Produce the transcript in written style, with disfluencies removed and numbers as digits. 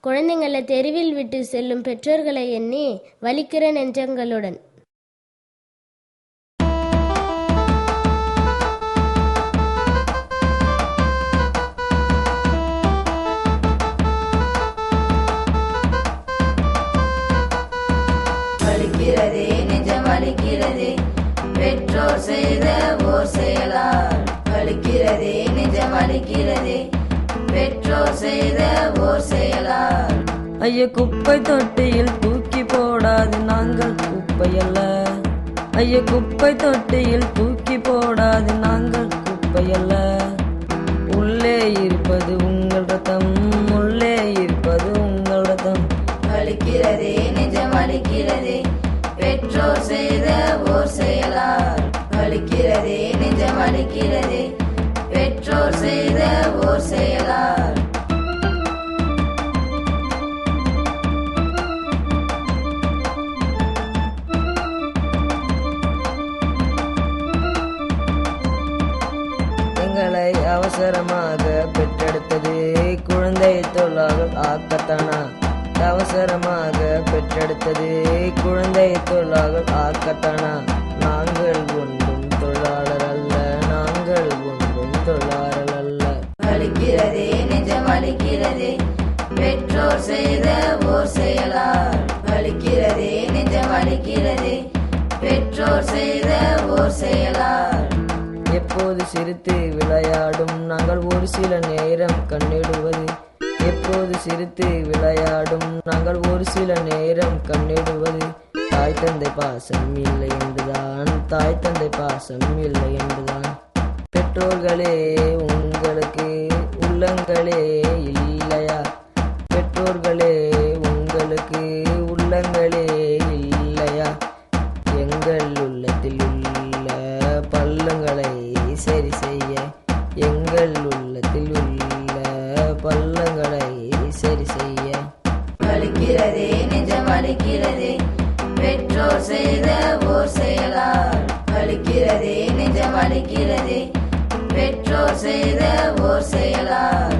குழந்தைங்களை தெருவில் விட்டு செல்லும் பெற்றோர்களை எண்ணி வலிக்கிற நெஞ்சங்களுடன். வலிக்கிறதே நெஞ்சம் வலிக்கிறதே பெற்றோர் செய்த ஓர் செயலால். வலிக்கிறதே நெஞ்சம் வலிக்கிறதே பெற்றோர் செய்த ஓர் செயலால். ஐய குப்பை தொட்டியில் தூக்கி போடாது நாங்கள் குப்பையல்ல. ஐய குப்பை தொட்டியில் தூக்கி போடாது நாங்கள் குப்பையல்ல. உள்ளே இருப்பது உங்கள் ரத்தம், உள்ளே இருப்பது உங்கள் ரத்தம். வலிக்கிறதே நெஞ்சம் வலிக்கிறதே பெற்றோர் செய்த ஓர் செயலால். வலிக்கிறதே நெஞ்சம் வலிக்கிறதே பெற்றோர் செய்த ஓர் செயலால். எங்களை அவசரமாக பெற்றெடுத்தது குழந்தை தொழிலாளர் ஆக்கத்தானா. அவசரமாக பெற்றெடுத்தது குழந்தை தொழிலாளர் ஆக்கத்தானா. நாங்கள் ஒன்றும் தொழிலாளர் அல்ல, நாங்கள் ஒன்றும் தொழிலாளர் அல்ல. வலிக்கிறதே நெஞ்சம் வலிக்கிறதே பெற்றோர் செய்த ஓர் செயலால். வலிக்கிறதே நெஞ்சம் வலிக்கிறதே பெற்றோர் செய்த ஓர் செயலால். எப்போது சிரித்து விளையாடும் நாங்கள் ஒரு சில நேரம் கண்ணிடுவது. எப்போது சிரித்து விளையாடும் நாங்கள் ஒரு சில நேரம் கண்ணிடுவது. தாய் தந்தை பாசம் இல்லை என்றுதான், தாய் தந்தை பாசம் இல்லை என்றுதான். பெற்றோர்களே உங்களுக்கு உள்ளங்களே இல்லையா? பெற்றோர்களே உங்களுக்கு உள்ளங்களே இல்லையா? எங்கள் உள்ளத்தில் உள்ள பள்ளங்களை சரி செய்ய, எங்கள் உள்ளத்தில் உள்ள பள்ளங்களை சரி செய்ய. வலிக்கிறதே நெஞ்சம் வலிக்கிறதே பெற்றோர் செய்த ஓர் செயலால். வலிக்கிறதே நெஞ்சம் வலிக்கிறதே பெற்றோர் செய்த ஓர் செயலால்.